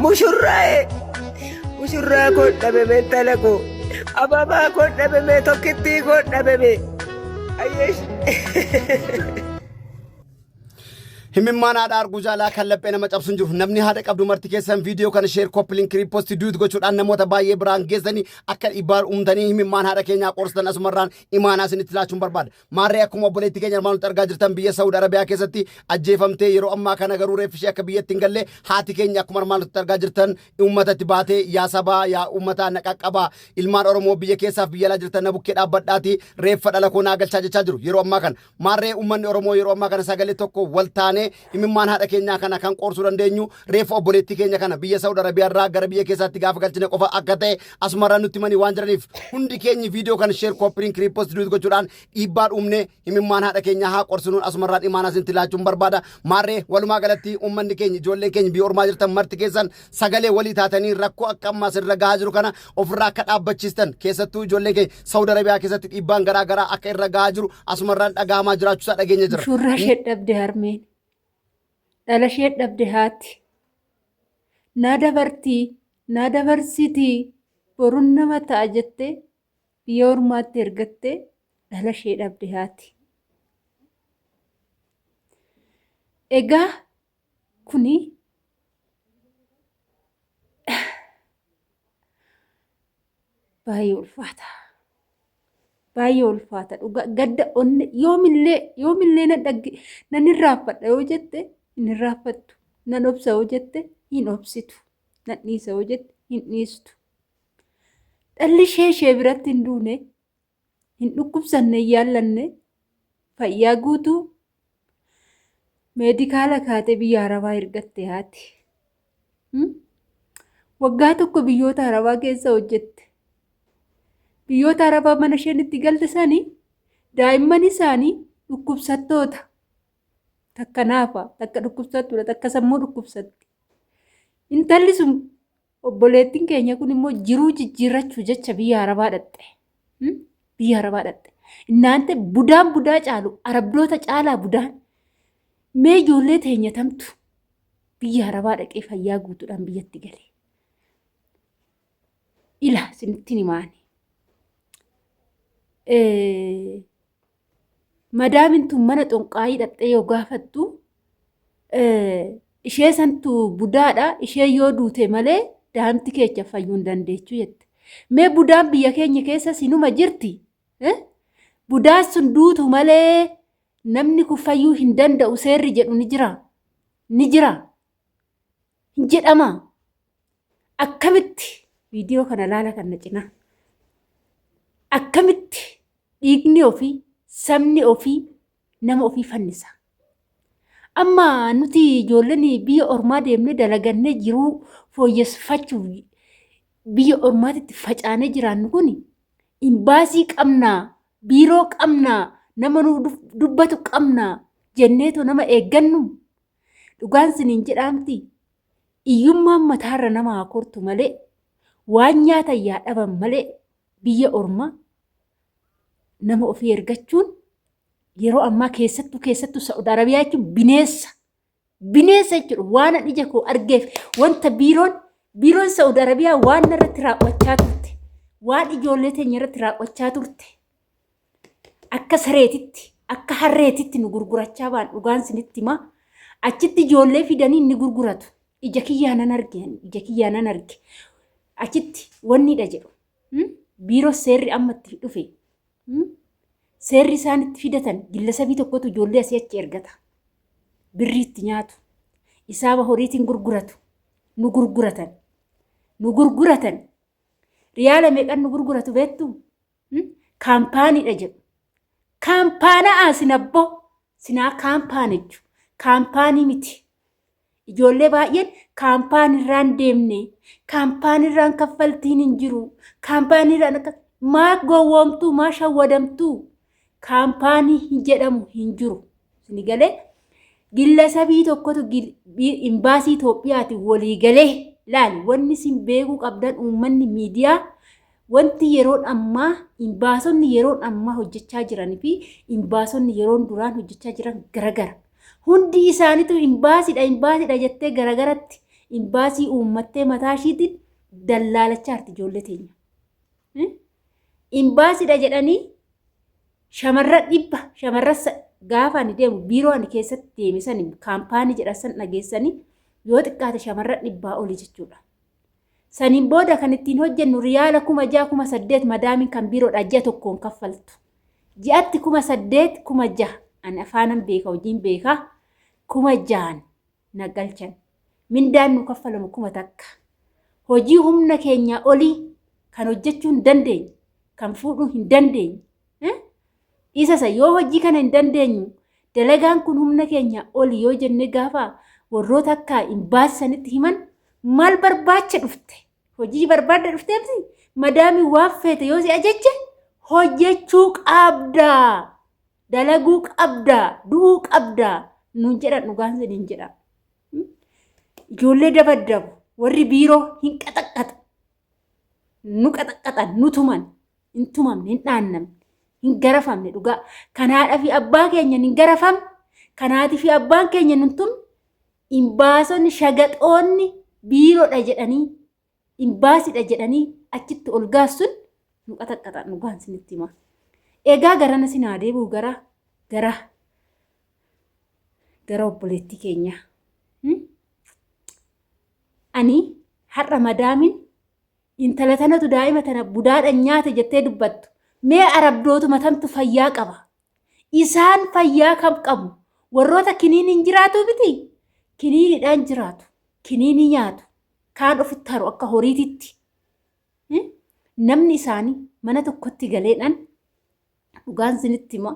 mushurraa mushurraa koo dhabame talago ababaa koo dhabame tokkittii koo dhabame ayyeesh himimmaan haadha arguu jaalaa kan laphee nama cabsuun jiru namni haadha qabdu marti keessan viidiyoo kana sheer koppiliin riipoostii duut gochuudhaan namoota baay'ee biraan geessanii akka dhibbaan uumtanii himimmaan haadha keenyaa qorsatan asumarraan imaanaa isinitti laachuun barbaada. Maarree akkuma obboleettii keenya armaan nuti argaa jirtan biyya Saawud Arabiyaa keessatti ajjeefamtee yeroo ammaa kana garuu reeffi ishee akka biyyatti hin galle haati keenya akkuma armaan nuti argaa jirtan uummatatti baatee yaa sabaa yaa uummataa naqaqqabaa ilmaan Oromoo biyya keessaaf biyya alaa jirtan na bukkee dhaabbadhaati reeffa dhala koo naa galchaa jechaa jiru yeroo ammaa kana. Maarree uummanni Oromoo yeroo ammaa kana sagalee tokko wal taane himimmaan haadha keenyaa kana kan qorsuu dandeenyu reeffa obboleettii keenya kana biyya Saawud Arabiyaa irraa gara biyya keessaatti gaafa galchine qofa akka ta'e asumarraan nutti himanii waan jiraniif hundi keenya viidiyoo kana sheer koppiliin riipoostii duut gochuudhaan dhiibbaa uumne himimmaan haadha keenyaa haa qorsinuun asumarraan imaanaa isinitti laachuun barbaada. Maarree walumaa galatti uummanni keenya ijoolleen keenya biyya ormaa jirtan marti keessan sagalee walii taatanii rakkoo akka ammaa sirra gahaa jiru kana ofirraa akka dhaabbachiistan keessattuu ijoolleen keenya Saawud Arabiyaa keessatti dhiibbaan garaa garaa akka irra gahaa jiru asumarraan dhagahamaa jiraachuusaa dhageenya jira. Suuraa shedhabde harmeen. Dhala ishee dhabde haati na dabartii na dabarsitii boruun nama ta'a jettee biyya ormaatti ergattee dhala ishee dhabde haati. Egaa kuni baay'ee ulfaata dhugaa gadda onne yoomillee nan irraanfadha yoo jette hin irraanfattu nan obsa yoo jette hin obsitu nan dhiisa yoo jette hin dhiistu. Dhalli ishee biratti hin duune hin dhukkubsanne hin yaallanne fayyaa guutuu meedikaala kaatee biyya Arabaa ergatte haati. Waggaa tokko biyyoota Arabaa keessa hojjette. Biyyoota Arabaa mana isheen itti galte sanii daa'imman isaanii dhukkubsattoota. Takka naafa, takka dhukkubsattuudha, takka sammuu dhukkubsatti. Intalli sun obboleettiin keenya kun immoo jiruu jijjiirrachuu jecha biyya Arabaa dhaqxe. Biyya Arabaa dhaqxe. Innaante budaa caalu Arabdoota caalaa budaan mee ijoollee teenya tamtu biyya Arabaa dhaqee fayyaa guutuudhaan biyyatti gale. Ila sinitti himaani. Madaamin tun mana xonqaayii dhaqxee yoo gaafattu ishee santu budaadha ishee yoo duute malee daa'imti keenya fayyuu hin dandeechu jette. Mee budaan biyya keenya keessa sinuma jirti? Budaan sun duutu malee namni kun fayyuu hin danda'u seerri jedhu ni jira? Ni jira? Hin jedhama? Akkamitti viidiyoo kana laala kana cinaa? Akkamitti dhiigni ofii sabni ofii nama ofii fannisa. Amma nuti ijoolleen biyya ormaa deemnee dalagannee jiruu fooyyeffachuuf biyya ormaatitti facaanee jiraannu kun imbaasii qabnaa, biiroo qabnaa, nama nu dubbatu qabnaa jenneetu nama eeggannu. Dhugaan siniin jedhaamti iyyummaan mataarra nama haa kortu malee waan nyaatan yaa dhaban malee biyya ormaa nama ofii ergachuun yeroo ammaa keessattuu Saa'ud Arabiyaa jechuun bineessa jechuudha. Waan ija koo argeef wanta biiroon Saa'ud Arabiyaa waan irratti raawwachaa turte, waan ijoollee teenya irratti raawwachaa turte akka sareetitti akka harreetitti nu gurgurachaa baan dhugaan sinitti himaa. Achitti ijoollee fidanii ni gurguratu. Ija kiyyaanan arge. Achitti wannidha jedhu. Biiroo seerri amma itti dhufe. Seerri isaan itti fidatan gillasabii tokkotu ijoollee asii achi ergata. Birrii itti nyaatu. Isaaba horiitiin gurguratu. Nu gurguratan. Riyaala meeqan nu gurguratu beektu? Kaampaaniidha jedhu. Kaampaanaa sinabboo sinaa kaampaanichu. Kaampaanii miti. Ijoollee baay'een kaampaaniirraan deemne. Kaampaaniirraan kaffaltiin hin jiru. Kaampaaniirraan akka maa gowwoomtuu maa shawwadamtuu kaampaanii hin jedhamu hin jiru. Sini galee gillasabii tokkotu imbaasii Itoophiyaati walii galee laali wanni sin beekuu qabdan uummanni miidiyaa wanti yeroon ammaa imbaasonni yeroon ammaa hojjechaa jiranii fi imbaasonni yeroon duraan hojjechaa jiran garagara. Hundi isaaniitu imbaasiidha jettee garagaratti imbaasii uummattee mataa ishiitiin dallaalachaa jirti ijoollee teenya. Imbaasiidha jedhanii shamarran dhibba shamarran gaafa ani deemu biiroo ani keessatti deemisanii kaampaanii jedhasan dhageessanii yoo xiqqaate shamarran dhibbaa oli jechuudha. Saniin booda kan ittiin hojjennu riyaala 6,800 madaamiin kan biiroodha ji'a tokkoon kaffaltu. Ji'atti 8,000 6,000 ani afaanan beeka hojiin beeka 6,000 nagalchan. Mindaan nu kaffalamu 1,000. Hojii humna keenya olii kan hojjechuu hin dandeenye kan fuudhuu hin dandeenye. Isasa yoo hojii kana hin dandeenyu dalagaan kun humna keenya olii yoo jenne gaafa warroota akka imbaasisanitti himan maal barbaacha dhufte hojii barbaadda dhufteefsi madaamii waan feete yoo si ajaje hojjechuu qabdaa dalaguu qabdaa du'uu qabdaa nuun jedhan dhugaan saniin jedha. Ijoollee dabaddabu warri biiroo hin qaxaqqata nu qaxaqqatan nu tuman hin tumamne hin dhaannamne hin garafamne dhugaa kan haadha fi abbaa keenya hin garafamne kan haati fi abbaan keenya nun tumne imbaasonni shagaxoonni biiroodha jedhanii imbaasidha jedhanii achitti ol gaassun nu qaxaqqatan dhugaan sinitti hima. Egaa garana sinaa deebi'u gara obboleettii keenya. Ani har'a madaamin intala tanatu daa'ima tana budaadhaan nyaata jettee dubbattu. Mee arabdootuma tamtu fayyaa qaba. Isaan fayyaa kam qabu? Warroota kiniiniin jiraatu miti. Kiniiniidhaan jiraatu. Kiniinii nyaatu. Kaan ofitti haru akka horiititti. Namni isaanii mana tokkotti galeedhaan dhugaan sinitti hima.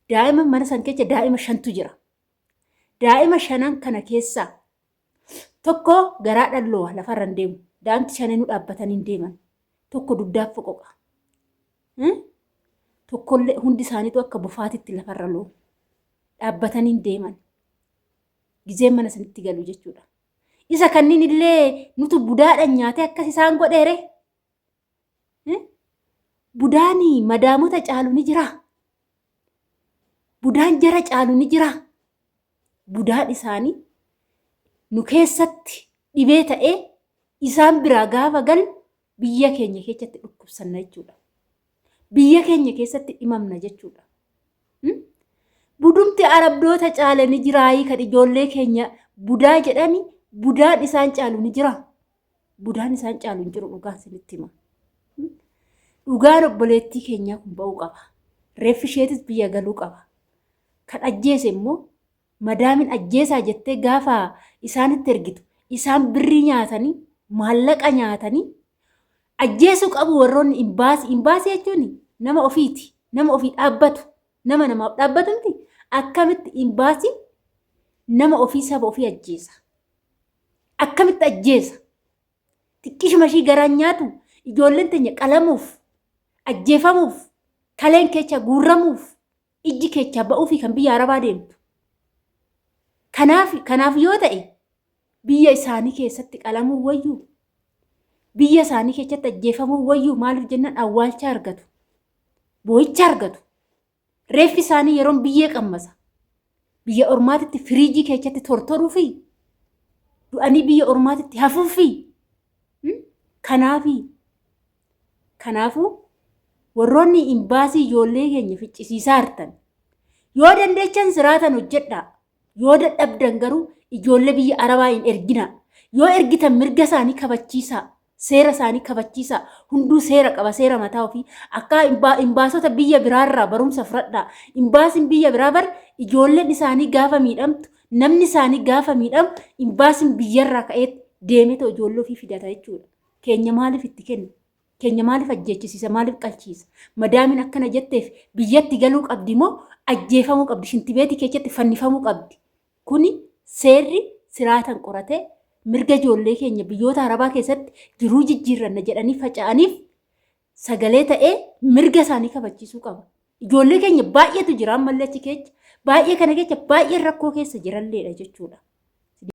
Daa'ima mana san keessa daa'ima 5tu jira. Daa'ima 5 kana keessaa tokko garaa dhalloo lafarra hin deemu. Daa'imti 5 dhaabbatanii hin deeman. Tokko dugdaaf foqoqa. Tokkollee hundi isaaniitu akka bufaatitti lafarra loo dhaabbatanii hin deeman. Gizeen mana sanitti galu jechuudha. Isa kanniin illee nutu budaadhaan nyaatee akkas isaan godheere. Budaanii madaamota caalu ni jira. Budaan jara caalu ni jira. Budaan isaanii nu keessatti dhibee ta'ee isaan biraa gaafa gal biyya keenya keessatti dhukkubsanna jechuudha. Biyya keenya keessatti dhimamna jechuudha. Budumti arabdoota caalanii jiraayii kan ijoollee keenya budaa jedhani budaan isaan caalu ni jira. Budaan isaan caalu hin jiru dhugaan sinitti hima. Dhugaan obboleettii keenyaa kun ba'uu qaba. Reeffi isheetis biyya galuu qaba. Kan ajjeese immoo madaamin ajjeesaa jettee gaafa isaanitti ergitu isaan birrii nyaatanii maallaqa nyaatanii ajjeesuu qabu warroonni imbaasii jechuun nama ofiiti. Nama ofii dhaabbatu. Nama namaaf dhaabbatu miti. Akkamitti imbaasiin nama ofii saba ofii ajjeesa. Akkamitti ajjeesa. Xiqqishuma ishii garaan nyaatu ijoolleen teenya qalamuuf ajjeefamuuf kaleen keessa guurramuuf ijji keessa ba'uufi kan biyya arabaa deemtu. Kanaaf yoo ta'e biyya isaanii keessatti qalamuu wayyuu biyya isaanii keessatti ajjeefamuu wayyuu maaliif jennaan awwaalcha argatu. Boo'icha argatu. Reeffi isaanii yeroon biyyee qammasa. Biyya ormaatitti firiijii keessatti tortoruu fi du'anii biyya ormaatitti hafuu fi kanaafuu warroonni imbaasii ijoollee keenya ficcisiisaa jirtan yoo dandeechan siraatan hojjedhaa. Yoo dadhabdan garuu ijoollee biyya arabaa hin ergina. Yoo ergitan mirga isaanii kabachiisaa. Seera isaanii kabachiisaa. Hunduu seera qaba. Seera mataa ofii. Akka imbaasota biyya biraarraa barumsa fudhadhaa. Imbaasiin biyya biraa bar ijoolleen isaanii gaafa miidhamtu namni isaanii gaafa miidhamu imbaasiin biyyarraa ka'ee deemee ijoollee ofii fidata jechuudha. Keenya maaliif itti kenna? Keenya maaliif ajjeechisiisa? Maaliif qalchiisa? Madaamin akkana jetteef biyyatti galuu qabdi moo ajjeefamuu qabdi? Shintibeetii keessatti fannifamuu qabdi. Kuni seerri siraatan qoratee mirga ijoollee keenya biyyoota arabaa keessatti jiruu jijjiirranna jedhanii faca'aniif sagalee ta'ee mirga isaanii kabachiisuu qaba. Ijoollee keenya baay'eetu jira ammallee achi keessa. Baay'ee kana keessa baay'ee rakkoo keessa jiranleedha jechuudha.